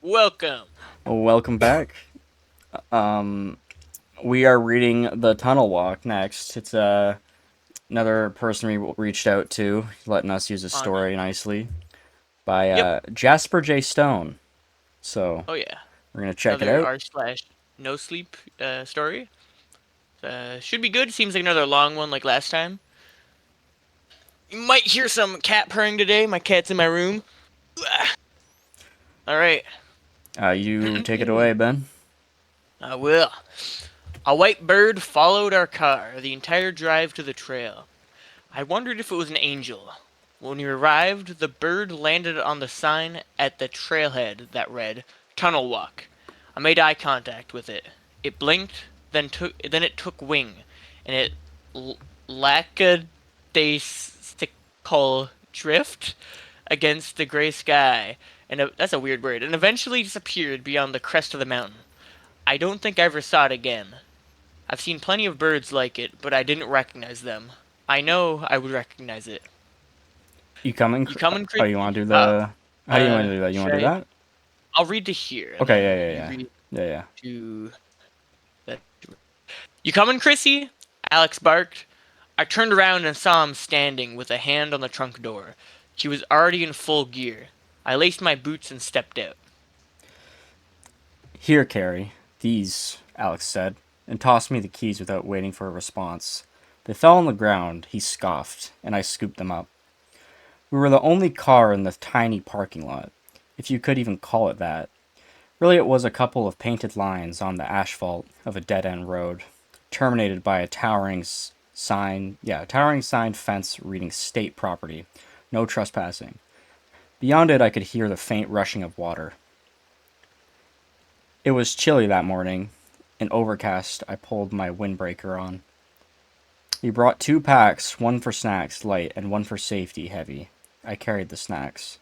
Welcome. Welcome back. Um, we are reading The Tunnel Walk next. It's another person we reached out to, letting us use a On the story nicely by Yep. Jasper J. Stone. So Oh yeah. we're gonna check it Another out. r slash no sleep story. Should be good. Seems like another long one like last time. You might hear some cat purring today. My cat's in my room. All right. You take it away, Ben. I will. A white bird followed our car the entire drive to the trail. I wondered if it was an angel. When we arrived, the bird landed on the sign at the trailhead that read "Tunnel Walk." I made eye contact with it. It blinked, then it took wing, and it lackadaisical drift against the gray sky, and that's a weird word, and eventually disappeared beyond the crest of the mountain. I don't think I ever saw it again. I've seen plenty of birds like it, but I didn't recognize them. I know I would recognize it. You coming? You coming, Oh, Chris? you want to do the? How do you want to do that? You want Should to do I? that? I'll read to here, and Okay. then Yeah. Yeah. you Yeah. read Yeah. Yeah. to that. You coming, Chrissy? Alex barked. I turned around and saw him standing with a hand on the trunk door. He was already in full gear. I laced my boots and stepped out. Here, Carrie. These, Alex said, and tossed me the keys without waiting for a response. They fell on the ground. He scoffed, and I scooped them up. We were the only car in the tiny parking lot, if you could even call it that. Really, it was a couple of painted lines on the asphalt of a dead end road, terminated by a towering sign fence reading state property. No trespassing. Beyond it, I could hear the faint rushing of water. It was chilly that morning, and overcast. I pulled my windbreaker on. We brought two packs, one for snacks, light, and one for safety, heavy. I carried the snacks.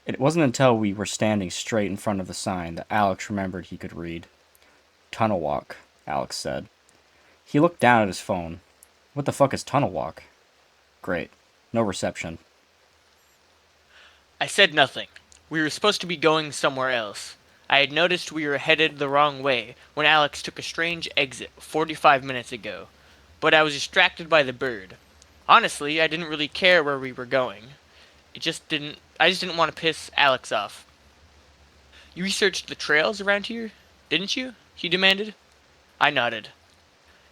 It wasn't until we were standing straight in front of the sign that Alex remembered he could read. Tunnel walk, Alex said. He looked down at his phone. What the fuck is tunnel walk? Great. No reception. I said nothing. We were supposed to be going somewhere else. I had noticed we were headed the wrong way when Alex took a strange exit 45 minutes ago, but I was distracted by the bird. Honestly, I didn't really care where we were going. I just didn't want to piss Alex off. You researched the trails around here, didn't you? He demanded. I nodded.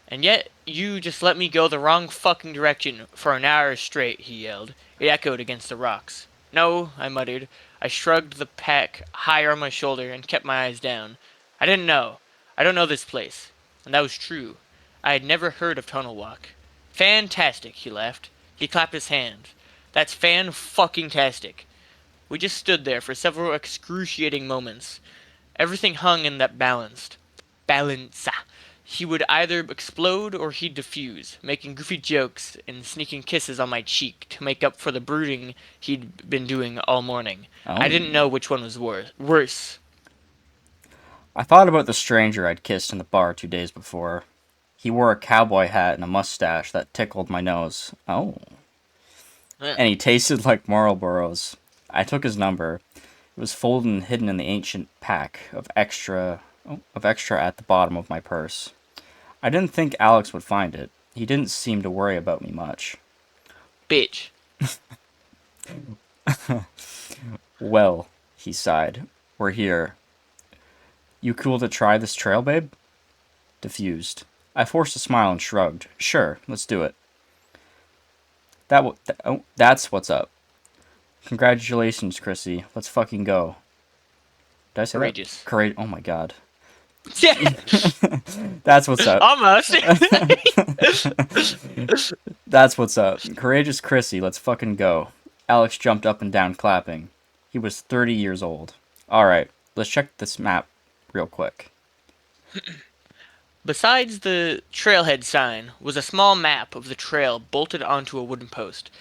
And yet, you just let me go the wrong fucking direction for an hour straight, he yelled. It echoed against the rocks. No, I muttered. I shrugged the pack higher on my shoulder and kept my eyes down. I didn't know. I don't know this place. And that was true. I had never heard of Tunnel Walk. Fantastic, he laughed. He clapped his hands. That's fan-fucking-tastic. We just stood there for several excruciating moments. Everything hung in that balance. He would either explode or he'd defuse, making goofy jokes and sneaking kisses on my cheek to make up for the brooding he'd been doing all morning. I Oh. didn't know which one was worse. I thought about the stranger I'd kissed in the bar 2 days before. He wore a cowboy hat and a mustache that tickled my nose. Oh. Eh. And he tasted like Marlboros. I took his number. It was folded and hidden in the ancient pack of extra at the bottom of my purse. I didn't think Alex would find it. He didn't seem to worry about me much. Bitch. Well, he sighed. We're here. You cool to try this trail, babe? Diffused. I forced a smile and shrugged. Sure, let's do it. That's what's up. Congratulations, Chrissy. Let's fucking go. Did I say that? Courageous. Courage. Oh my god. Yeah, That's what's up. almost. That's what's up. Courageous Chrissy, let's fucking go. Alex jumped up and down, clapping. He was 30 years old. Alright, let's check this map real quick. Besides the trailhead sign was a small map of the trail bolted onto a wooden post.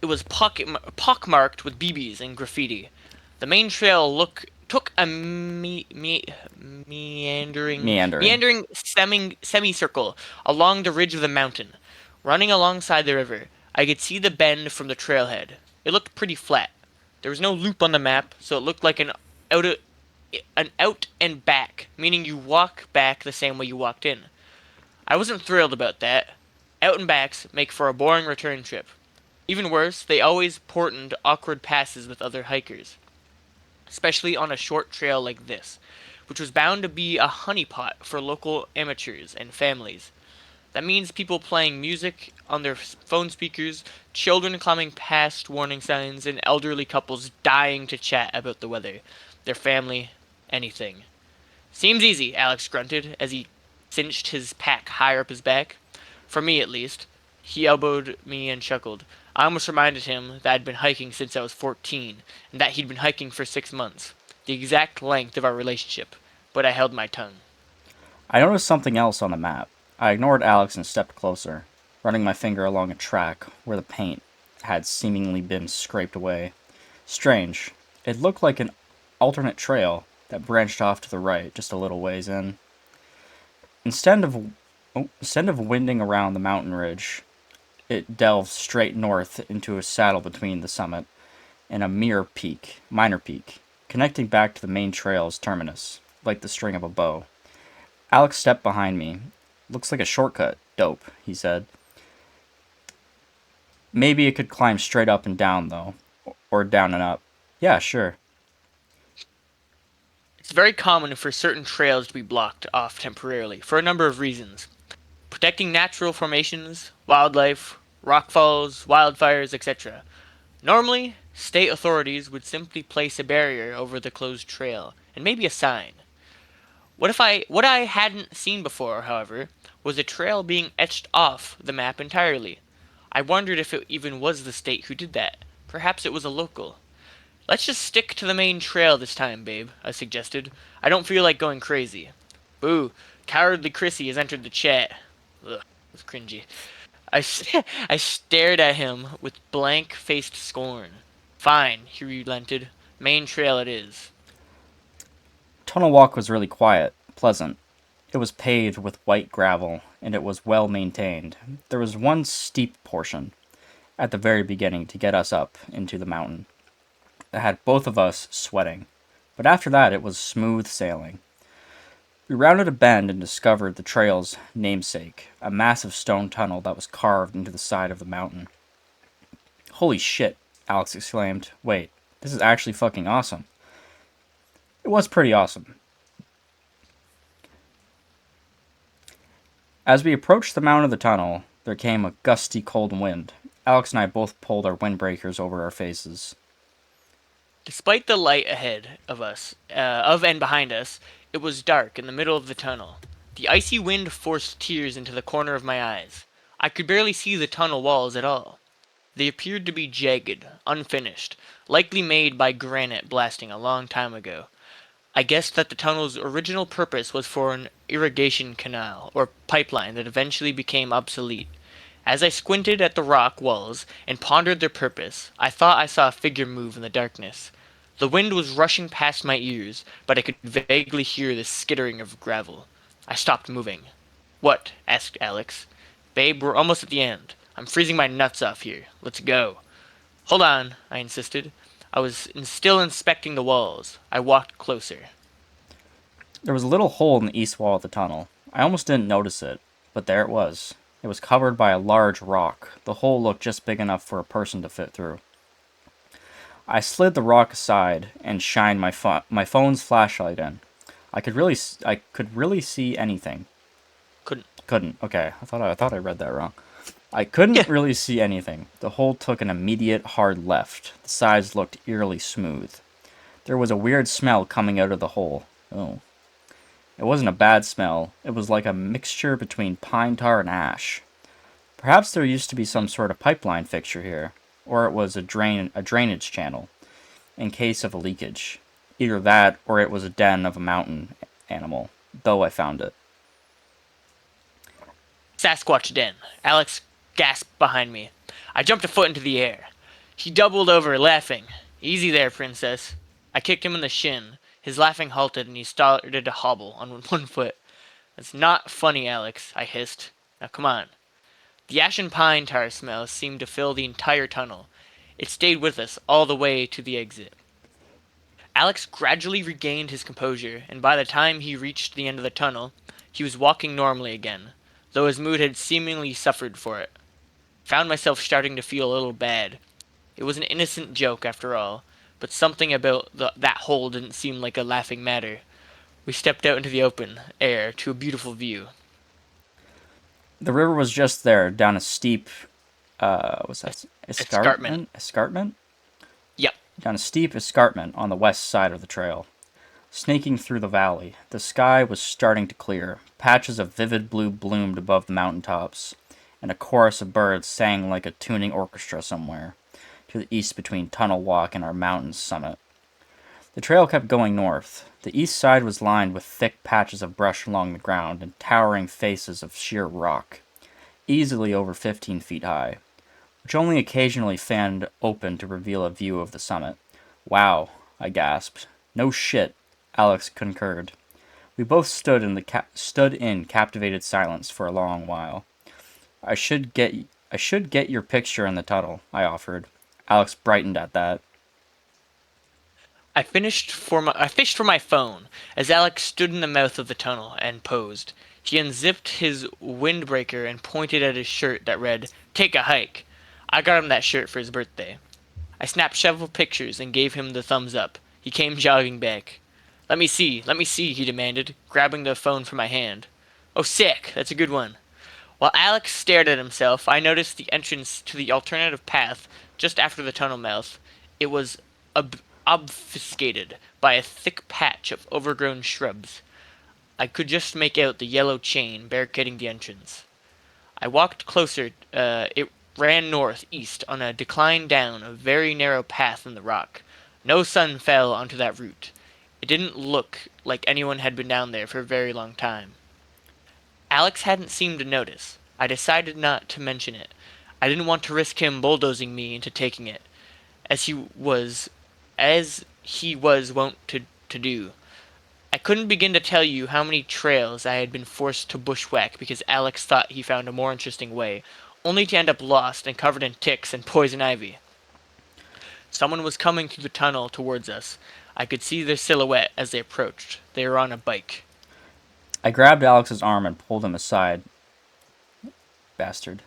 It was pockmarked with BBs and graffiti. The main trail took a Meandering. meandering semicircle along the ridge of the mountain, running alongside the river. I could see the bend from the trailhead. It looked pretty flat. There was no loop on the map, so it looked like an out an out and back, meaning you walk back the same way you walked in. I wasn't thrilled about that. Out and backs make for a boring return trip. Even worse, they always portend awkward passes with other hikers, especially on a short trail like this, which was bound to be a honeypot for local amateurs and families. That means people playing music on their phone speakers, children climbing past warning signs, and elderly couples dying to chat about the weather, their family, anything. Seems easy, Alex grunted as he cinched his pack higher up his back. For me, at least. He elbowed me and chuckled. I almost reminded him that I'd been hiking since I was 14, and that he'd been hiking for 6 months. The exact length of our relationship. But I held my tongue. I noticed something else on the map. I ignored Alex and stepped closer, running my finger along a track where the paint had seemingly been scraped away. Strange. It looked like an alternate trail that branched off to the right just a little ways in. Instead of instead of winding around the mountain ridge, it delved straight north into a saddle between the summit and a minor peak, connecting back to the main trail's terminus, like the string of a bow. Alex stepped behind me. Looks like a shortcut. Dope, he said. Maybe it could climb straight up and down, though. Or down and up. Yeah, sure. It's very common for certain trails to be blocked off temporarily, for a number of reasons. Protecting natural formations, wildlife, rockfalls, wildfires, etc. Normally, state authorities would simply place a barrier over the closed trail, and maybe a sign. What I hadn't seen before, however, was a trail being etched off the map entirely. I wondered if it even was the state who did that. Perhaps it was a local. Let's just stick to the main trail this time, babe, I suggested. I don't feel like going crazy. Boo, cowardly Chrissy has entered the chat. Ugh, that's cringy. I stared at him with blank-faced scorn. Fine, he relented. Main trail it is. Tunnel Walk was really quiet, pleasant. It was paved with white gravel, and it was well maintained. There was one steep portion at the very beginning to get us up into the mountain that had both of us sweating. But after that, it was smooth sailing. We rounded a bend and discovered the trail's namesake, a massive stone tunnel that was carved into the side of the mountain. Holy shit, Alex exclaimed. Wait, this is actually fucking awesome. It was pretty awesome. As we approached the mouth of the tunnel, there came a gusty cold wind. Alex and I both pulled our windbreakers over our faces. Despite the light ahead of and behind us, it was dark in the middle of the tunnel. The icy wind forced tears into the corner of my eyes. I could barely see the tunnel walls at all. They appeared to be jagged, unfinished, likely made by granite blasting a long time ago. I guessed that the tunnel's original purpose was for an irrigation canal or pipeline that eventually became obsolete. As I squinted at the rock walls and pondered their purpose, I thought I saw a figure move in the darkness. The wind was rushing past my ears, but I could vaguely hear the skittering of gravel. I stopped moving. What? Asked Alex. Babe, we're almost at the end. I'm freezing my nuts off here. Let's go. Hold on, I insisted. I was still inspecting the walls. I walked closer. There was a little hole in the east wall of the tunnel. I almost didn't notice it, but there it was. It was covered by a large rock. The hole looked just big enough for a person to fit through. I slid the rock aside and shined my phone's flashlight in. I could really see anything. Couldn't. Couldn't. Okay, I thought I read that wrong. I Yeah. couldn't really see anything. The hole took an immediate hard left. The sides looked eerily smooth. There was a weird smell coming out of the hole. Oh. It wasn't a bad smell. It was like a mixture between pine tar and ash. Perhaps there used to be some sort of pipeline fixture here, or it was a drainage channel in case of a leakage. Either that or it was a den of a mountain animal, though I found it. Sasquatch den. Alex gasped behind me. I jumped a foot into the air. He doubled over, laughing. Easy there, princess. I kicked him in the shin. His laughing halted and he started to hobble on one foot. That's not funny, Alex, I hissed. Now come on. The ashen pine tar smell seemed to fill the entire tunnel. It stayed with us all the way to the exit. Alex gradually regained his composure, and by the time he reached the end of the tunnel, he was walking normally again, though his mood had seemingly suffered for it. Found myself starting to feel a little bad. It was an innocent joke after all, but something about that hole didn't seem like a laughing matter. We stepped out into the open air to a beautiful view. The river was just there, down a steep, what's that? Escarpment. Escarpment? Yep. Down a steep escarpment on the west side of the trail. Snaking through the valley, the sky was starting to clear. Patches of vivid blue bloomed above the mountain tops, and a chorus of birds sang like a tuning orchestra somewhere, to the east between Tunnel Walk and our mountain summit. The trail kept going north. The east side was lined with thick patches of brush along the ground and towering faces of sheer rock, easily over 15 feet high, which only occasionally fanned open to reveal a view of the summit. Wow, I gasped. No shit, Alex concurred. We both stood in captivated silence for a long while. I should get your picture in the tunnel, I offered. Alex brightened at that. I fished for my phone as Alex stood in the mouth of the tunnel and posed. He unzipped his windbreaker and pointed at his shirt that read, "Take a hike." I got him that shirt for his birthday. I snapped several pictures and gave him the thumbs up. He came jogging back. Let me see, he demanded, grabbing the phone from my hand. Oh, sick, that's a good one. While Alex stared at himself, I noticed the entrance to the alternative path just after the tunnel mouth. It was obfuscated by a thick patch of overgrown shrubs. I could just make out the yellow chain barricading the entrance. I walked closer. It ran northeast on a decline down a very narrow path in the rock. No sun fell onto that route. It didn't look like anyone had been down there for a very long time. Alex hadn't seemed to notice. I decided not to mention it. I didn't want to risk him bulldozing me into taking it, as he was as he was wont to do. I couldn't begin to tell you how many trails I had been forced to bushwhack because Alex thought he found a more interesting way, only to end up lost and covered in ticks and poison ivy. Someone was coming through the tunnel towards us. I could see their silhouette as they approached. They were on a bike. I grabbed Alex's arm and pulled him aside. Bastard.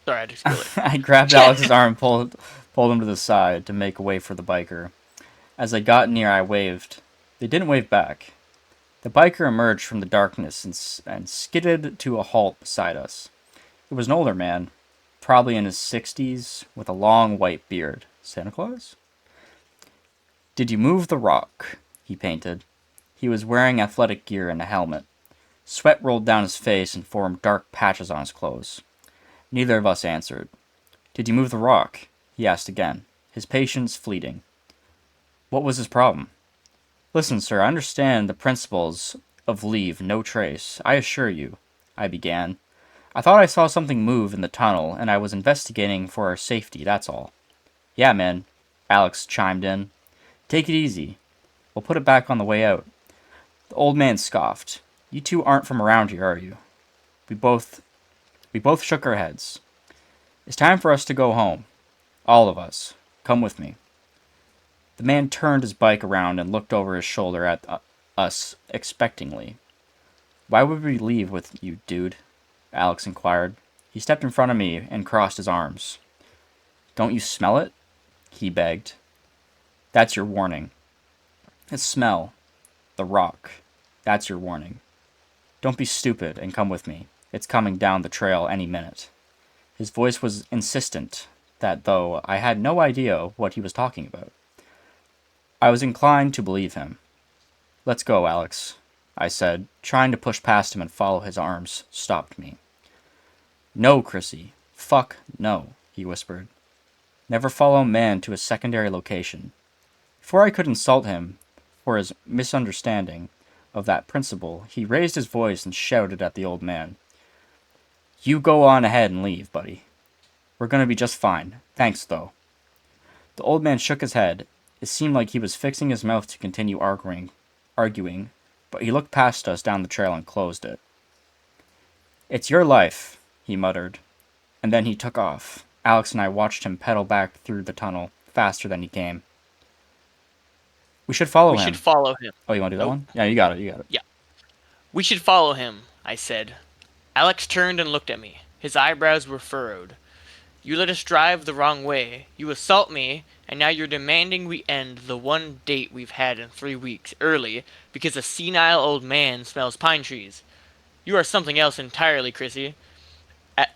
Sorry, I just killed it. I grabbed Alex's arm and pulled him to the side to make way for the biker. As they got near, I waved. They didn't wave back. The biker emerged from the darkness and skidded to a halt beside us. It was an older man, probably in his 60s, with a long white beard. Santa Claus? Did you move the rock? He painted. He was wearing athletic gear and a helmet. Sweat rolled down his face and formed dark patches on his clothes. Neither of us answered. Did you move the rock? He asked again, his patience fleeting. What was his problem? Listen, sir, I understand the principles of leave no trace. I assure you, I began. I thought I saw something move in the tunnel, and I was investigating for our safety, that's all. Yeah, man, Alex chimed in. Take it easy. We'll put it back on the way out. The old man scoffed. You two aren't from around here, are you? We both shook our heads. It's time for us to go home. All of us. Come with me. The man turned his bike around and looked over his shoulder at us expectingly. Why would we leave with you, dude? Alex inquired. He stepped in front of me and crossed his arms. Don't you smell it? He begged. That's your warning. It's smell. The rock. That's your warning. Don't be stupid and come with me. It's coming down the trail any minute. His voice was insistent, that though I had no idea what he was talking about. I was inclined to believe him. Let's go, Alex, I said, trying to push past him and follow his arms stopped me. No, Chrissy. Fuck no, he whispered. Never follow a man to a secondary location. Before I could insult him for his misunderstanding of that principle, he raised his voice and shouted at the old man. You go on ahead and leave, buddy. We're gonna be just fine. Thanks, though. The old man shook his head. It seemed like he was fixing his mouth to continue arguing, but he looked past us down the trail and closed it. It's your life, he muttered, and then he took off. Alex and I watched him pedal back through the tunnel faster than he came. We should follow We should him. follow him. Oh, you want to do that Nope. one? Yeah, you got it. You got it. Yeah. We should follow him, I said. Alex turned and looked at me. His eyebrows were furrowed. You let us drive the wrong way. You assault me, and now you're demanding we end the one date we've had in 3 weeks early because a senile old man smells pine trees. You are something else entirely, Chrissy. A-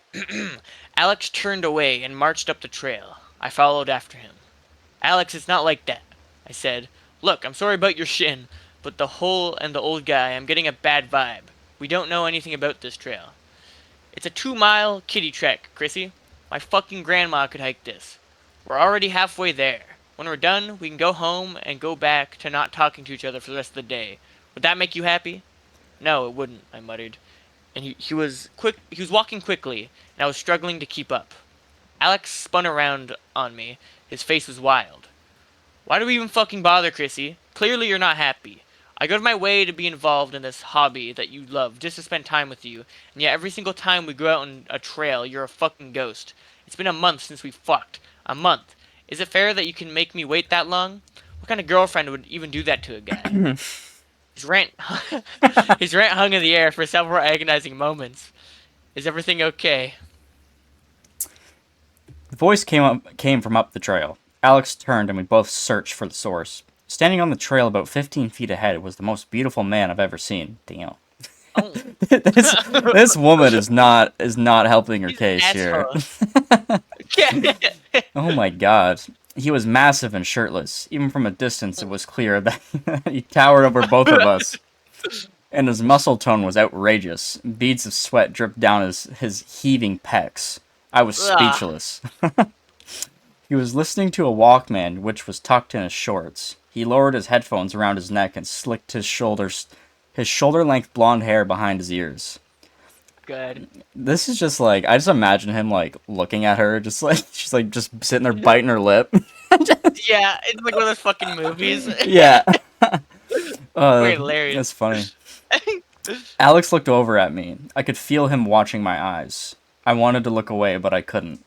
Alex turned away and marched up the trail. I followed after him. Alex, it's not like that, I said. Look, I'm sorry about your shin, but the hole and the old guy, I'm getting a bad vibe. We don't know anything about this trail. It's a 2 mile kiddie trek, Chrissy. My fucking grandma could hike this. We're already halfway there. When we're done, we can go home and go back to not talking to each other for the rest of the day. Would that make you happy? No, it wouldn't, I muttered. And he was walking quickly, and I was struggling to keep up. Alex spun around on me. His face was wild. Why do we even fucking bother, Chrissy? Clearly you're not happy. I go to my way to be involved in this hobby that you love just to spend time with you, and yet every single time we go out on a trail, you're a fucking ghost. It's been a month since we fucked. A month. Is it fair that you can make me wait that long? What kind of girlfriend would even do that to a guy? His rant, his rant hung in the air for several agonizing moments. Is everything okay? The voice came from up the trail. Alex turned and we both searched for the source. Standing on the trail about 15 feet ahead was the most beautiful man I've ever seen. Damn. Oh, This woman is not helping her he's an case here. asshole. Oh my god. He was massive and shirtless. Even from a distance, it was clear that he towered over both of us. And his muscle tone was outrageous. Beads of sweat dripped down his heaving pecs. I was Ugh. speechless. He was listening to a Walkman, which was tucked in his shorts. He lowered his headphones around his neck and slicked his shoulder-length blonde hair behind his ears. Good. This is just like I just imagine him like looking at her, just like she's like just sitting there biting her lip. Yeah, it's like one of those fucking movies. Yeah, Very hilarious. that's funny. Alex looked over at me. I could feel him watching my eyes. I wanted to look away, but I couldn't.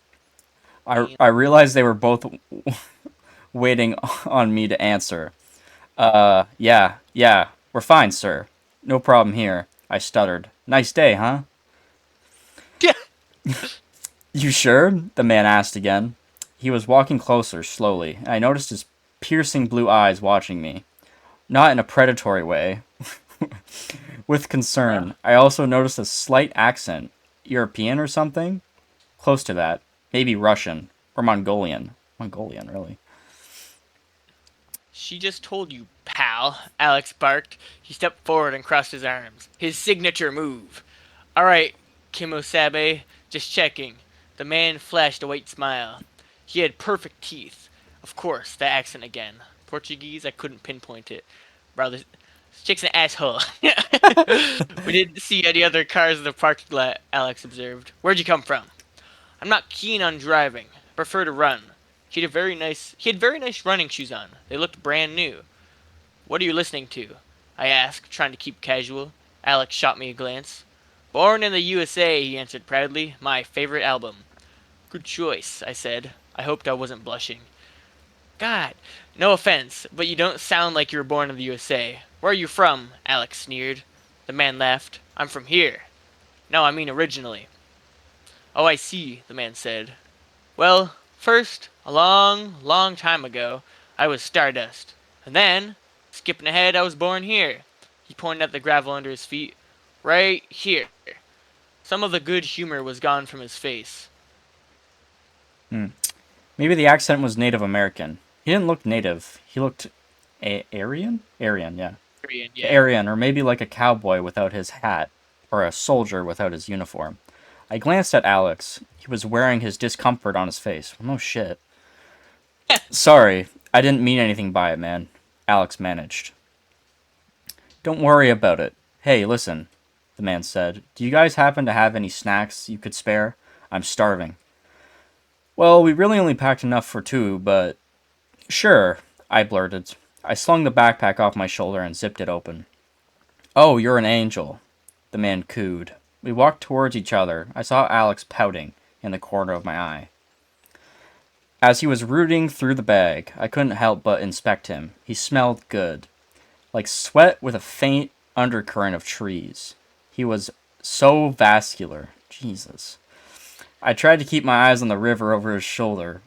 I realized they were both waiting on me to answer. Yeah, we're fine, sir. No problem here. I stuttered. Nice day, huh? You sure? The man asked again. He was walking closer, slowly, and I noticed his piercing blue eyes watching me. Not in a predatory way. With concern, I also noticed a slight accent. European or something? Close to that. Maybe Russian. Or Mongolian. Mongolian, really. She just told you, pal, Alex barked. He stepped forward and crossed his arms. His signature move. Alright, Kimosabe, just checking. The man flashed a white smile. He had perfect teeth. Of course, that accent again. Portuguese, I couldn't pinpoint it. Bro, this chick's an asshole. We didn't see any other cars in the parking lot, Alex observed. Where'd you come from? I'm not keen on driving. I prefer to run. He had very nice running shoes on. They looked brand new. What are you listening to? I asked, trying to keep casual. Alex shot me a glance. Born in the USA, he answered proudly. My favorite album. Good choice, I said. I hoped I wasn't blushing. God, no offense, but you don't sound like you were born in the USA. Where are you from? Alex sneered. The man laughed. I'm from here. No, I mean originally. Oh, I see, the man said. Well, first, a long, long time ago, I was Stardust. And then, skipping ahead, I was born here. He pointed at the gravel under his feet. Right here. Some of the good humor was gone from his face. Hmm. Maybe the accent was Native American. He didn't look native. He looked Aryan? Aryan, yeah. Korean, yeah. Aryan, or maybe like a cowboy without his hat, or a soldier without his uniform. I glanced at Alex. He was wearing his discomfort on his face. Well, no shit. Sorry, I didn't mean anything by it, man. Alex managed. Don't worry about it. Hey, listen, the man said. Do you guys happen to have any snacks you could spare? I'm starving. Well, we really only packed enough for two, but sure, I blurted. I slung the backpack off my shoulder and zipped it open. Oh, you're an angel, the man cooed. We walked towards each other. I saw Alex pouting in the corner of my eye. As he was rooting through the bag, I couldn't help but inspect him. He smelled good, like sweat with a faint undercurrent of trees. He was so vascular. Jesus. I tried to keep my eyes on the river over his shoulder,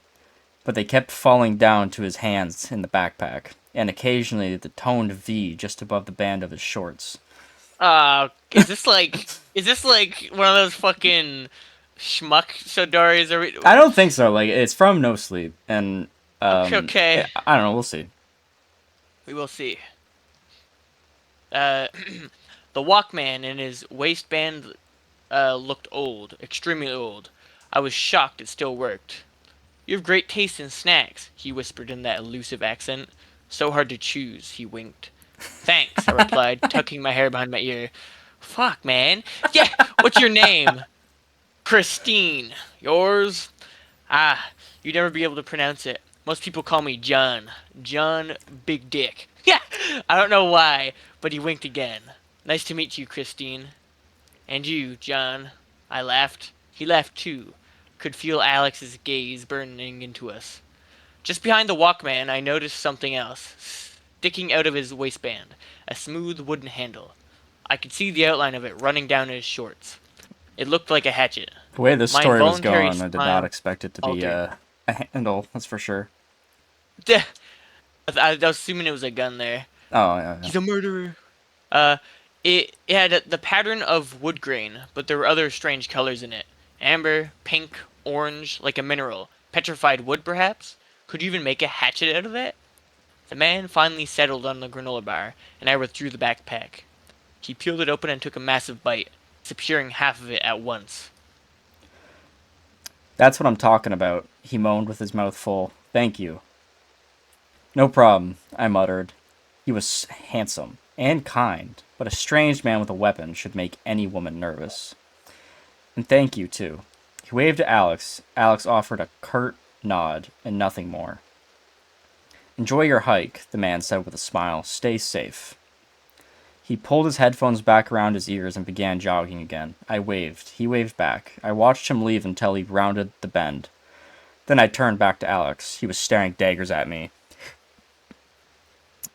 but they kept falling down to his hands in the backpack, and occasionally the toned V just above the band of his shorts. Is this like one of those fucking schmuck Sodaris or I don't think so. Like it's from No Sleep, and okay, okay. I don't know. We'll see. We will see. Uh the Walkman in his waistband looked old, extremely old. I was shocked it still worked. You have great taste in snacks, he whispered in that elusive accent. So hard to choose, he winked. Thanks, I replied, tucking my hair behind my ear. Fuck, man. Yeah, what's your name? Christine. Yours? Ah, you'd never be able to pronounce it. Most people call me John. John Big Dick. Yeah, I don't know why, but he winked again. Nice to meet you, Christine. And you, John. I laughed. He laughed too. Could feel Alex's gaze burning into us. Just behind the Walkman, I noticed something else, sticking out of his waistband. A smooth wooden handle. I could see the outline of it running down his shorts. It looked like a hatchet. The way this My story was involuntary going, I did not smile expect it to be altered. a handle. That's for sure. I was assuming it was a gun there. Oh yeah, yeah. He's a murderer. Uh, it had the pattern of wood grain, but there were other strange colors in it. Amber, pink, orange, like a mineral. Petrified wood, perhaps? Could you even make a hatchet out of it? The man finally settled on the granola bar, and I withdrew the backpack. He peeled it open and took a massive bite, securing half of it at once. That's what I'm talking about. He moaned with his mouth full. Thank you. No problem, I muttered. He was handsome and kind, but a strange man with a weapon should make any woman nervous. And thank you, too. He waved to Alex. Alex offered a curt nod and nothing more. Enjoy your hike, the man said with a smile. Stay safe. He pulled his headphones back around his ears and began jogging again. I waved. He waved back. I watched him leave until he rounded the bend. Then I turned back to Alex. He was staring daggers at me.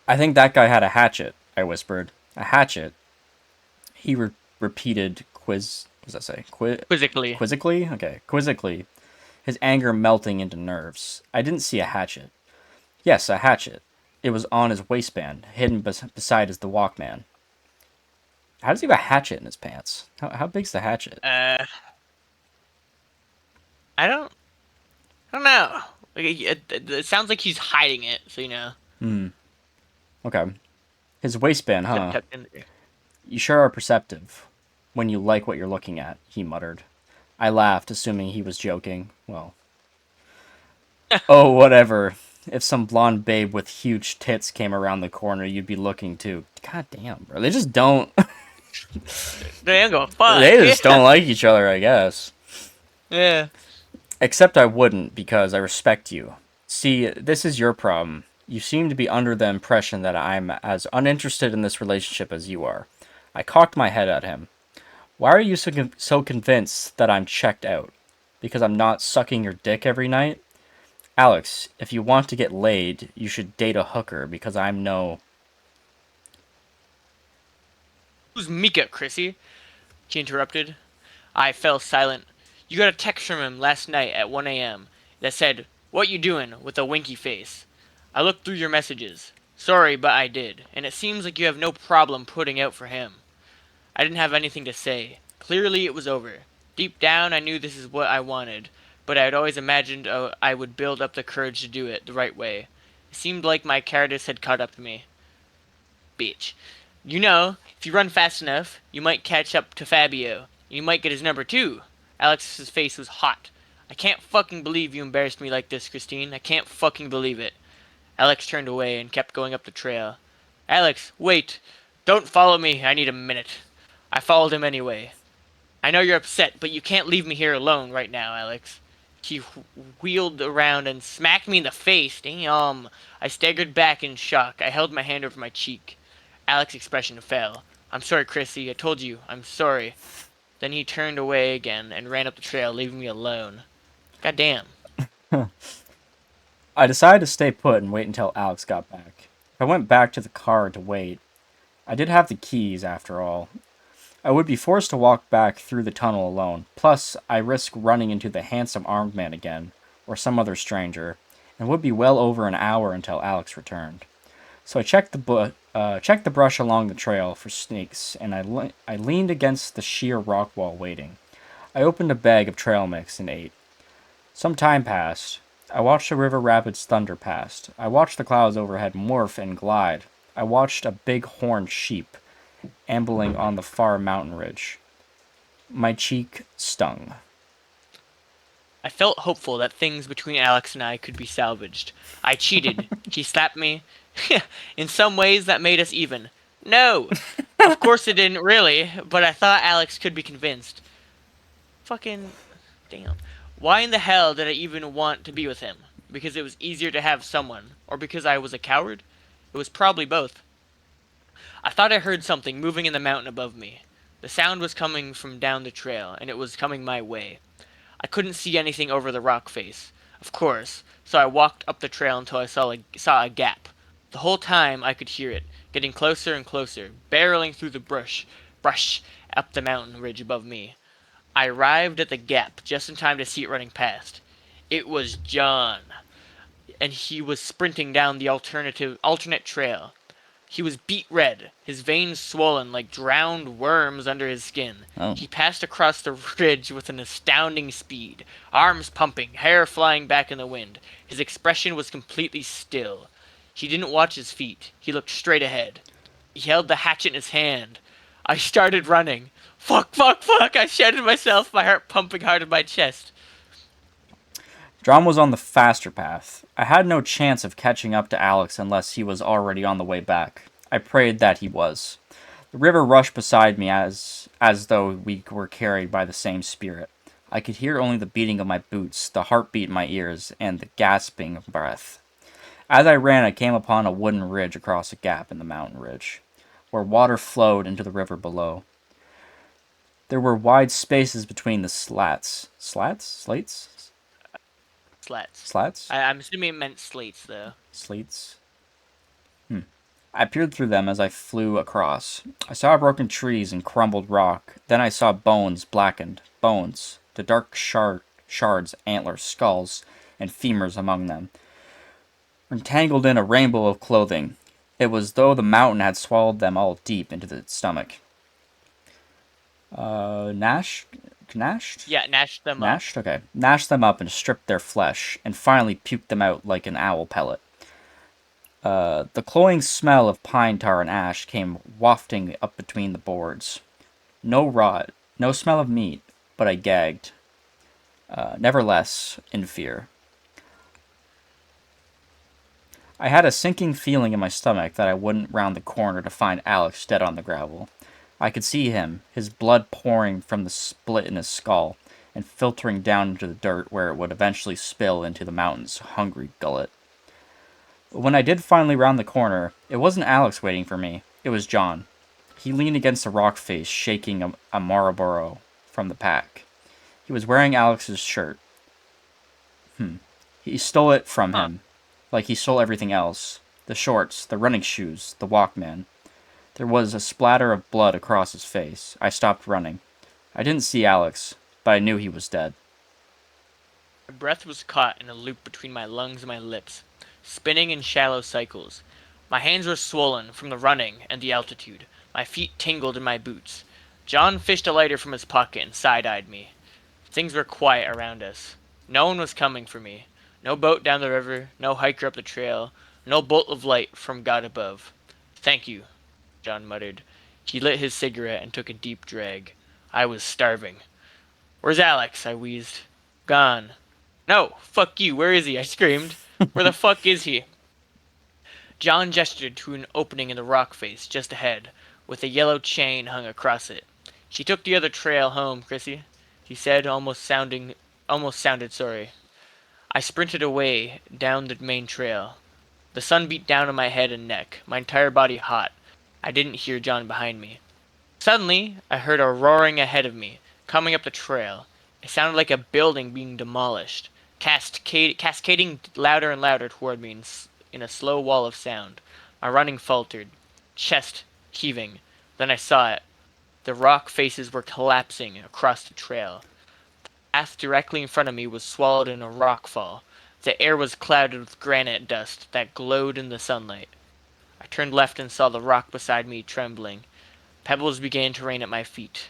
I think that guy had a hatchet, I whispered. A hatchet? He repeated what does that say? Quizzically. Quizzically? Okay, quizzically. His anger melting into nerves. I didn't see a hatchet. Yes, a hatchet. It was on his waistband, hidden beside the Walkman. How does he have a hatchet in his pants? How big's the hatchet? Uh, I don't, I don't know. Like, it sounds like he's hiding it, so you know. Hmm. Okay. His waistband, He's got it huh? tucked in there. You sure are perceptive. When you like what you're looking at, he muttered. I laughed, assuming he was joking. Well. Oh, whatever. If some blonde babe with huge tits came around the corner, you'd be looking too. God damn, bro. They just don't. They don't go fuck. They just don't like each other, I guess. Yeah. Except I wouldn't, because I respect you. See, this is your problem. You seem to be under the impression that I'm as uninterested in this relationship as you are. I cocked my head at him. Why are you so convinced that I'm checked out? Because I'm not sucking your dick every night? Alex, if you want to get laid, you should date a hooker, because I'm no. Who's Mika, Chrissy? She interrupted. I fell silent. You got a text from him last night at 1 a.m. that said, "What you doing?" with a winky face. I looked through your messages. Sorry, but I did, and it seems like you have no problem putting out for him. I didn't have anything to say. Clearly it was over. Deep down I knew this is what I wanted, but I had always imagined I would build up the courage to do it the right way. It seemed like my cowardice had caught up to me. Bitch. You know, if you run fast enough, you might catch up to Fabio. You might get his number too. Alex's face was hot. I can't fucking believe you embarrassed me like this, Christine. I can't fucking believe it. Alex turned away and kept going up the trail. Alex, wait. Don't follow me. I need a minute. I followed him anyway. I know you're upset, but you can't leave me here alone right now, Alex. He wheeled around and smacked me in the face. Damn. I staggered back in shock. I held my hand over my cheek. Alex's expression fell. I'm sorry, Chrissy. I told you. I'm sorry. Then he turned away again and ran up the trail, leaving me alone. God damn. I decided to stay put and wait until Alex got back. If I went back to the car to wait, I did have the keys after all. I would be forced to walk back through the tunnel alone. Plus, I risk running into the handsome armed man again, or some other stranger, and would be well over an hour until Alex returned. So I checked the brush along the trail for snakes, and I leaned against the sheer rock wall waiting. I opened a bag of trail mix and ate. Some time passed. I watched the river rapids thunder past. I watched the clouds overhead morph and glide. I watched a big horned sheep ambling on the far mountain ridge. My cheek stung. I felt hopeful that things between Alex and I could be salvaged. I cheated. He slapped me. In some ways, that made us even. No! Of course it didn't really, but I thought Alex could be convinced. Fucking. Damn. Why in the hell did I even want to be with him? Because it was easier to have someone? Or because I was a coward? It was probably both. I thought I heard something moving in the mountain above me. The sound was coming from down the trail, and it was coming my way. I couldn't see anything over the rock face, of course, so I walked up the trail until I saw a gap. The whole time I could hear it, getting closer and closer, barreling through the brush up the mountain ridge above me. I arrived at the gap just in time to see it running past. It was John, and he was sprinting down the alternate trail. He was beet red, his veins swollen like drowned worms under his skin. Oh. He passed across the ridge with an astounding speed, arms pumping, hair flying back in the wind. His expression was completely still. He didn't watch his feet. He looked straight ahead. He held the hatchet in his hand. I started running. Fuck, fuck, fuck! I shouted myself, my heart pumping hard in my chest. John was on the faster path. I had no chance of catching up to Alex unless he was already on the way back. I prayed that he was. The river rushed beside me as though we were carried by the same spirit. I could hear only the beating of my boots, the heartbeat in my ears, and the gasping of breath. As I ran, I came upon a wooden ridge across a gap in the mountain ridge, where water flowed into the river below. There were wide spaces between the slats. Slats? Slates? Slats. Slats? I'm assuming it meant slates, though. Slates? I peered through them as I flew across. I saw broken trees and crumbled rock. Then I saw bones blackened. Bones. The dark shards, antlers, skulls, and femurs among them, entangled in a rainbow of clothing. It was as though the mountain had swallowed them all deep into the stomach. Gnashed? Gnashed? Yeah, gnashed them up. Gnashed? Okay. Gnashed them up and stripped their flesh, and finally puked them out like an owl pellet. The cloying smell of pine tar and ash came wafting up between the boards. No rot, no smell of meat, but I gagged. Nevertheless, in fear. I had a sinking feeling in my stomach that I wouldn't round the corner to find Alex dead on the gravel. I could see him, his blood pouring from the split in his skull and filtering down into the dirt where it would eventually spill into the mountain's hungry gullet. When I did finally round the corner, it wasn't Alex waiting for me. It was John. He leaned against a rock face, shaking a Marlboro from the pack. He was wearing Alex's shirt. He stole it from Huh. him, like he stole everything else. The shorts, the running shoes, the Walkman. There was a splatter of blood across his face. I stopped running. I didn't see Alex, but I knew he was dead. My breath was caught in a loop between my lungs and my lips, spinning in shallow cycles. My hands were swollen from the running and the altitude. My feet tingled in my boots. John fished a lighter from his pocket and side-eyed me. Things were quiet around us. No one was coming for me. No boat down the river, no hiker up the trail, no bolt of light from God above. Thank you, John muttered. He lit his cigarette and took a deep drag. I was starving. Where's Alex? I wheezed. Gone. No, fuck you, where is he? I screamed. Where the fuck is he? John gestured to an opening in the rock face just ahead, with a yellow chain hung across it. She took the other trail home, Chrissy, he said, almost sounded sorry. I sprinted away down the main trail. The sun beat down on my head and neck, my entire body hot. I didn't hear John behind me. Suddenly, I heard a roaring ahead of me, coming up the trail. It sounded like a building being demolished. cascading louder and louder toward me in a slow wall of sound. My running faltered, chest heaving. Then I saw it. The rock faces were collapsing across the trail. The path directly in front of me was swallowed in a rockfall. The air was clouded with granite dust that glowed in the sunlight. I turned left and saw the rock beside me trembling. Pebbles began to rain at my feet.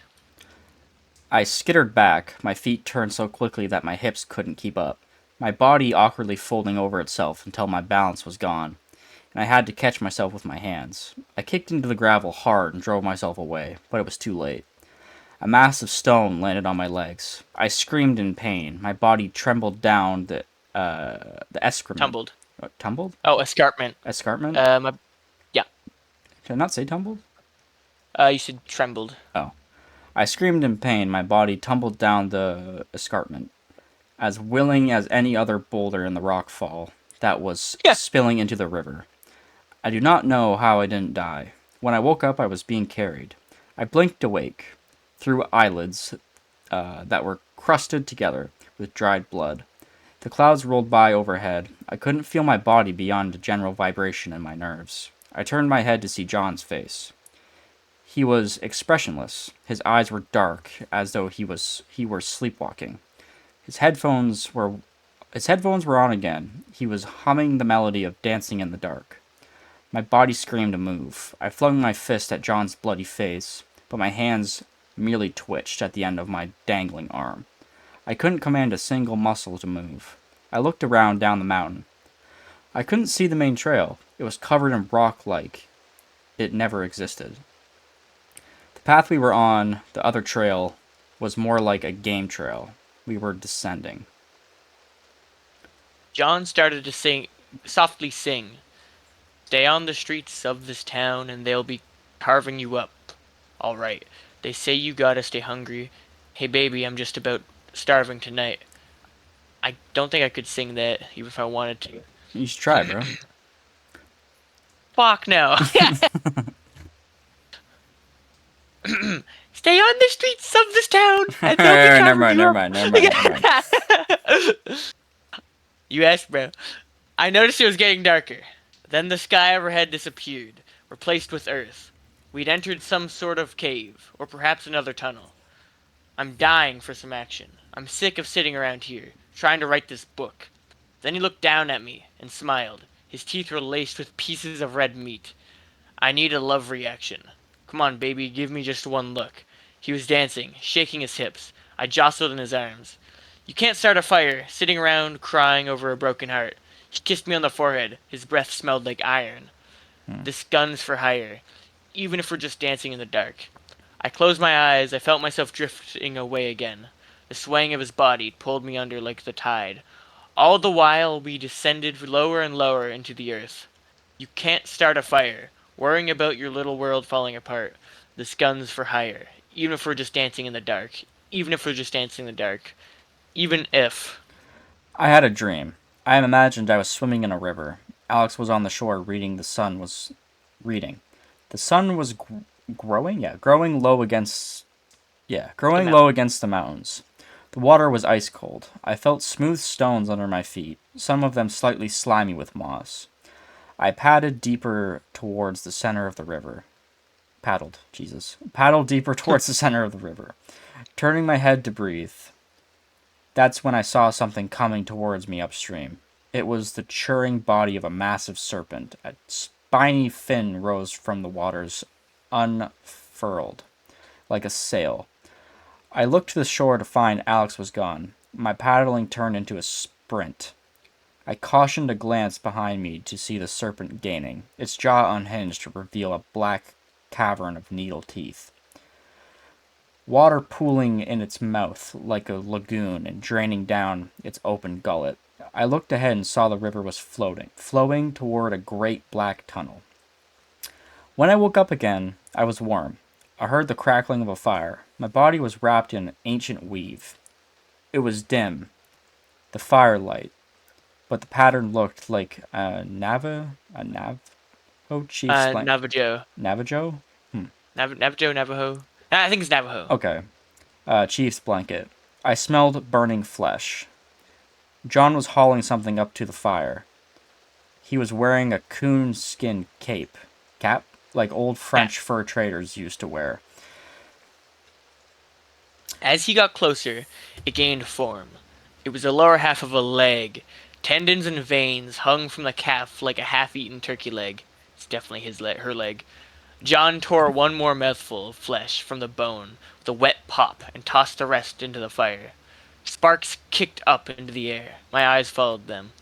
I skittered back, my feet turned so quickly that my hips couldn't keep up, my body awkwardly folding over itself until my balance was gone, and I had to catch myself with my hands. I kicked into the gravel hard and drove myself away, but it was too late. A mass of stone landed on my legs. I screamed in pain. My body trembled down the excrement. Tumbled. Tumbled? Oh, escarpment. Escarpment? My yeah. Did I not say tumbled? You said trembled. Oh. I screamed in pain. My body tumbled down the escarpment, as willing as any other boulder in the rock fall that was Yeah. spilling into the river. I do not know how I didn't die. When I woke up, I was being carried. I blinked awake, through eyelids that were crusted together with dried blood. The clouds rolled by overhead. I couldn't feel my body beyond a general vibration in my nerves. I turned my head to see John's face. He was expressionless. His eyes were dark, as though he were sleepwalking. His headphones were his headphones were on again. He was humming the melody of Dancing in the Dark. My body screamed to move. I flung my fist at John's bloody face, but my hands merely twitched at the end of my dangling arm. I couldn't command a single muscle to move. I looked around down the mountain. I couldn't see the main trail. It was covered in rock like it never existed. The path we were on, the other trail, was more like a game trail. We were descending. John started to softly sing. Stay on the streets of this town and they'll be carving you up. All right. They say you gotta stay hungry. Hey baby, I'm just about starving tonight. I don't think I could sing that even if I wanted to. You should try, bro. Fuck no. Stay on the streets of this town and they'll be never carving mind, you never up. mind, never mind, never mind. You asked, bro. I noticed it was getting darker. Then the sky overhead disappeared, replaced with earth. We'd entered some sort of cave, or perhaps another tunnel. I'm dying for some action. I'm sick of sitting around here, trying to write this book. Then he looked down at me and smiled. His teeth were laced with pieces of red meat. I need a love reaction. Come on, baby, give me just one look. He was dancing, shaking his hips. I jostled in his arms. You can't start a fire, sitting around crying over a broken heart. He kissed me on the forehead. His breath smelled like iron. This gun's for hire, even if we're just dancing in the dark. I closed my eyes. I felt myself drifting away again. The swaying of his body pulled me under like the tide. All the while we descended lower and lower into the earth. You can't start a fire, worrying about your little world falling apart. This gun's for hire, even if we're just dancing in the dark. Even if we're just dancing in the dark. Even if. I had a dream. I imagined I was swimming in a river. Alex was on the shore reading. The sun was reading. The sun was growing? Yeah, growing low against. Yeah, The growing low mountain. against the mountains. The water was ice cold. I felt smooth stones under my feet, some of them slightly slimy with moss. I padded deeper towards the center of the river. Paddled, Jesus. Paddled deeper towards the center of the river. Turning my head to breathe, that's when I saw something coming towards me upstream. It was the churring body of a massive serpent. A spiny fin rose from the waters, unfurled, like a sail. I looked to the shore to find Alex was gone. My paddling turned into a sprint. I cautioned a glance behind me to see the serpent gaining, its jaw unhinged to reveal a black cavern of needle teeth. Water pooling in its mouth like a lagoon and draining down its open gullet. I looked ahead and saw the river was flowing toward a great black tunnel. When I woke up again, I was warm. I heard the crackling of a fire. My body was wrapped in ancient weave. It was dim, the firelight, but the pattern looked like a Navajo chief's blanket. Navajo. Navajo? Navajo, Navajo. I think it's Navajo. Okay. Chief's blanket. I smelled burning flesh. John was hauling something up to the fire. He was wearing a coon skin cap, like old Cat. French fur traders used to wear. As he got closer, it gained form. It was the lower half of a leg. Tendons and veins hung from the calf like a half-eaten turkey leg. It's definitely her leg. John tore one more mouthful of flesh from the bone with a wet pop and tossed the rest into the fire. Sparks kicked up into the air. My eyes followed them.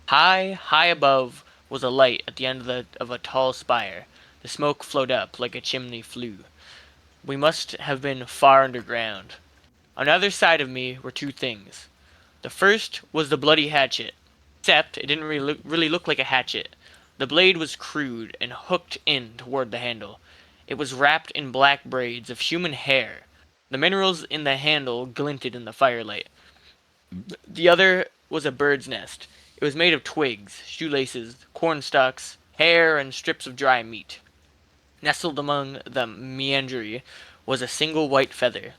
High, high above was a light at the end of a tall spire. The smoke flowed up like a chimney flue. We must have been far underground. On the other side of me were two things. The first was the bloody hatchet, except it didn't really look like a hatchet. The blade was crude and hooked in toward the handle. It was wrapped in black braids of human hair. The minerals in the handle glinted in the firelight. The other was a bird's nest. It was made of twigs, shoelaces, corn stalks, hair, and strips of dry meat. Nestled among the meandry was a single white feather.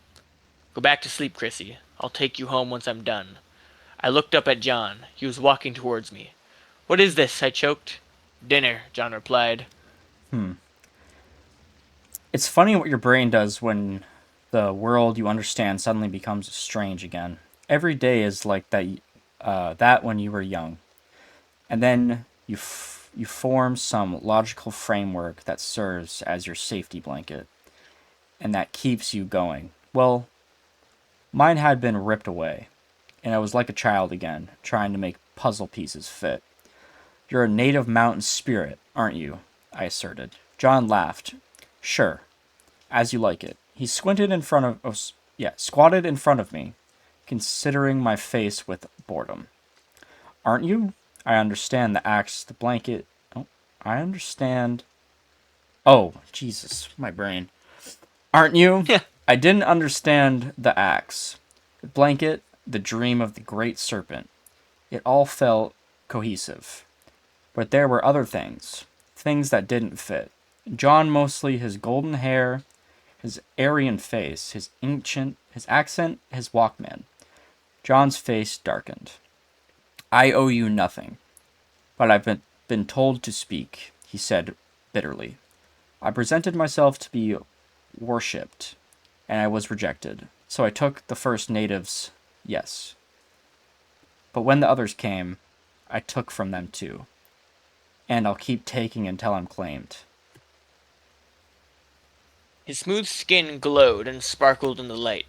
Go back to sleep, Chrissy. I'll take you home once I'm done. I looked up at John. He was walking towards me. What is this? I choked. Dinner, John replied. It's funny what your brain does when the world you understand suddenly becomes strange again. Every day is like that when you were young, and then you form some logical framework that serves as your safety blanket, and that keeps you going. Well, mine had been ripped away, and I was like a child again, trying to make puzzle pieces fit. You're a native mountain spirit, aren't you? I asserted. John laughed. Sure, as you like it. He squatted in front of me, considering my face with boredom. Aren't you? I understand the axe, the blanket. Oh, I understand. Oh, Jesus, my brain. Aren't you? I didn't understand the axe, the blanket, the dream of the great serpent. It all felt cohesive. But there were other things that didn't fit. John, mostly his golden hair, his Aryan face, his accent, his Walkman. John's face darkened. I owe you nothing, but I've been told to speak, he said bitterly. I presented myself to be worshipped, and I was rejected. So I took the first natives, yes. But when the others came, I took from them too. And I'll keep taking until I'm claimed. His smooth skin glowed and sparkled in the light.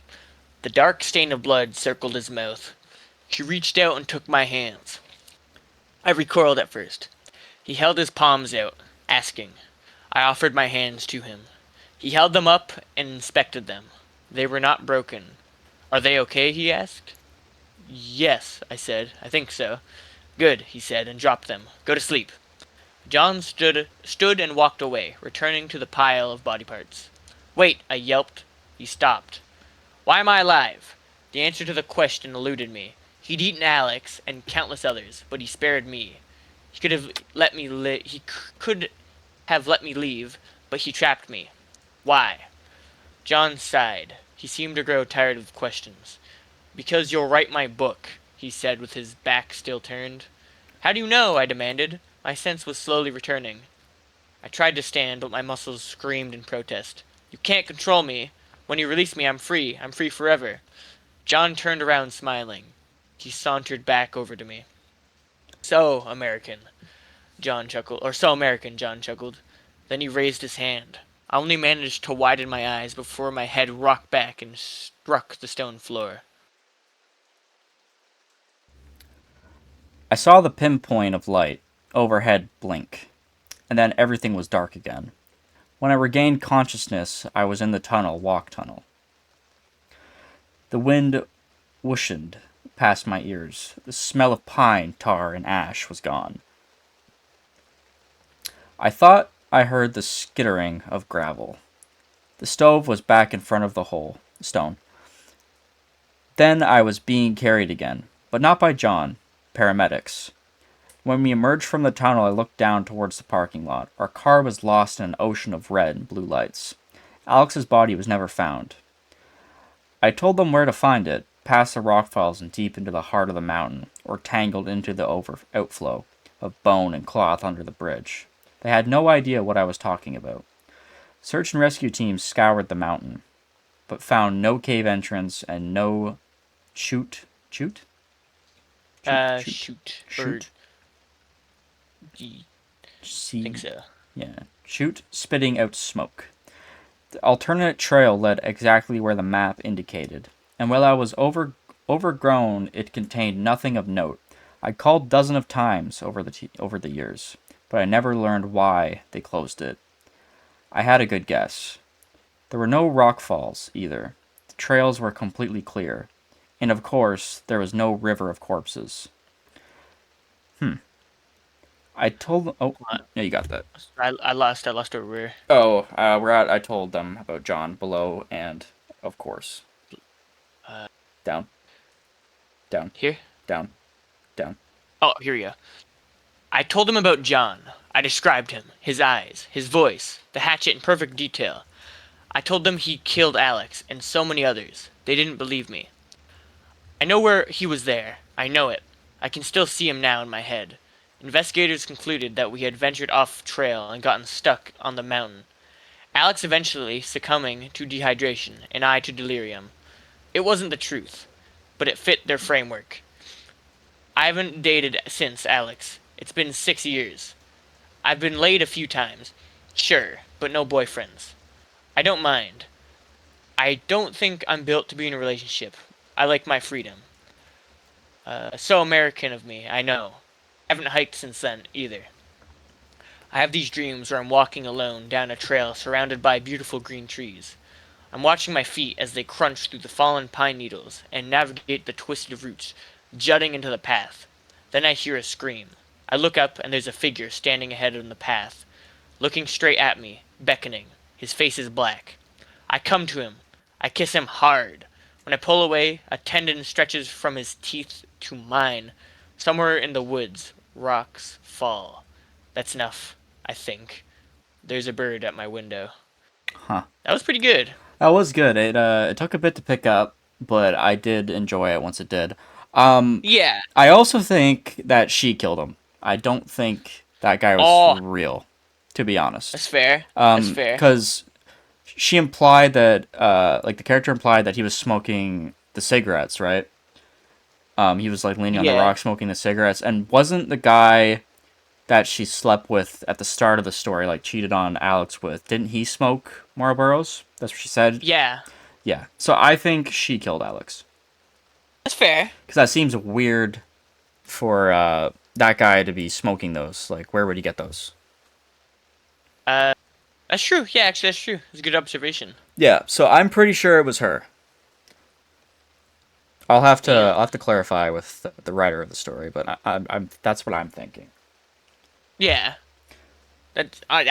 The dark stain of blood circled his mouth. He reached out and took my hands. I recoiled at first. He held his palms out, asking. I offered my hands to him. He held them up and inspected them. They were not broken. Are they okay? He asked. Yes, I said. I think so. Good, he said, and dropped them. Go to sleep. John stood and walked away, returning to the pile of body parts. Wait, I yelped. He stopped. Why am I alive? The answer to the question eluded me. He'd eaten Alex and countless others, but he spared me. He could have let me could have let me leave, but he trapped me. Why? John sighed. He seemed to grow tired of questions. Because you'll write my book, he said with his back still turned. How do you know? I demanded. My sense was slowly returning. I tried to stand, but my muscles screamed in protest. You can't control me. When you release me, I'm free. I'm free forever. John turned around smiling. He sauntered back over to me. So American, John chuckled. Or so American, John chuckled. Then he raised his hand. I only managed to widen my eyes before my head rocked back and struck the stone floor. I saw the pinpoint of light overhead blink, and then everything was dark again. When I regained consciousness, I was in the walk tunnel. The wind whooshed past my ears. The smell of pine, tar, and ash was gone. I thought I heard the skittering of gravel. The stove was back in front of the hole, stone. Then I was being carried again, but not by John. Paramedics. When we emerged from the tunnel, I looked down towards the parking lot. Our car was lost in an ocean of red and blue lights. Alex's body was never found. I told them where to find it, past the rock falls and deep into the heart of the mountain, or tangled into the outflow of bone and cloth under the bridge. They had no idea what I was talking about. Search and rescue teams scoured the mountain, but found no cave entrance and no shoot, shoot, shoot, shoot, Shoot. Or, shoot, I think see, so. yeah, shoot, spitting out smoke. The alternate trail led exactly where the map indicated, and while I was overgrown, it contained nothing of note. I called dozens of times over the years, but I never learned why they closed it. I had a good guess. There were no rock falls either. The trails were completely clear, and of course, there was no river of corpses. I told them. Oh, What? yeah, you got that. I lost a rear. Oh, we're at. I told them about John below, and of course, Uh, down, down, here? down, down. Oh, here we go. I told him about John. I described him, his eyes, his voice, the hatchet in perfect detail. I told them he killed Alex and so many others. They didn't believe me. I know where he was there. I know it. I can still see him now in my head. Investigators concluded that we had ventured off trail and gotten stuck on the mountain. Alex eventually succumbing to dehydration and I to delirium. It wasn't the truth, but it fit their framework. I haven't dated since Alex. It's been 6 years. I've been laid a few times. Sure, but no boyfriends. I don't mind. I don't think I'm built to be in a relationship. I like my freedom. So American of me, I know. I haven't hiked since then, either. I have these dreams where I'm walking alone down a trail surrounded by beautiful green trees. I'm watching my feet as they crunch through the fallen pine needles and navigate the twisted roots jutting into the path. Then I hear a scream. I look up and there's a figure standing ahead in the path, looking straight at me, beckoning. His face is black. I come to him. I kiss him hard. When I pull away, a tendon stretches from his teeth to mine. Somewhere in the woods, rocks fall. That's enough, I think. There's a bird at my window. Huh. That was pretty good. That was good. It took a bit to pick up, but I did enjoy it once it did. Um, Yeah. I also think that she killed him. I don't think that guy was Oh, real, to be honest. that's fair. That's fair. Because she implied that, like the character implied that he was smoking the cigarettes, right? He was like leaning on the Yeah. rock smoking the cigarettes, and wasn't the guy that she slept with at the start of the story, like cheated on Alex with, didn't he smoke Marlboros? That's what she said. Yeah. Yeah. So I think she killed Alex That's fair. because that seems weird for that guy to be smoking those. Like, where would he get those? Uh, that's true. Yeah, actually, that's true. It's a good observation. Yeah. So I'm pretty sure it was her. Damn. I'll have to clarify with the writer of the story, but I'm that's what I'm thinking. Yeah. I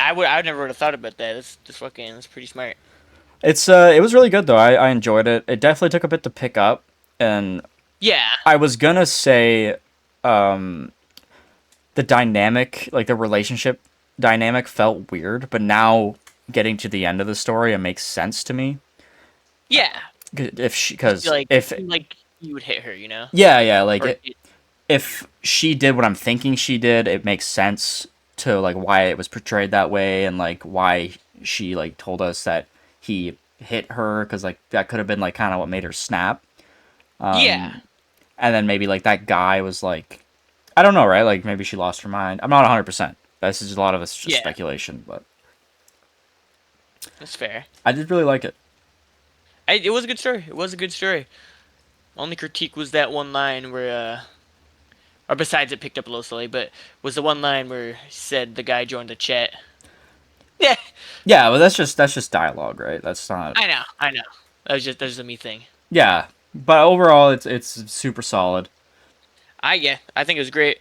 never would have thought about that. That's pretty smart. It was really good though. I enjoyed it. It definitely took a bit to pick up, and Yeah. I was gonna say, um, the dynamic, like the relationship dynamic, felt weird, but now getting to the end of the story, it makes sense to me. Yeah. If she, I feel because like if like you would hit her, yeah, like or if she did what I'm thinking she did, it makes sense to like why it was portrayed that way and like why she like told us that he hit her because like that could have been like kind of what made her snap. yeah. And then maybe like that guy was like, I don't know, right? Like maybe she lost her mind. I'm not 100%. This is a lot of it's just Yeah. speculation, but That's fair. I did really like it. It was a good story. It was a good story. Only critique was that one line where, or besides it picked up a little slowly, but was the one line where he said the guy joined the chat. Yeah, Yeah, but that's just dialogue, right? That's not. I know. That was a me thing. Yeah, but overall, it's super solid. I think it was great.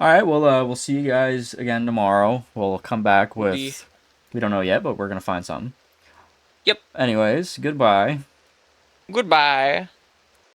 All right, well, we'll see you guys again tomorrow. We'll come back We'll be. with, we don't know yet, but we're gonna find something. Yep. Anyways, goodbye. Goodbye.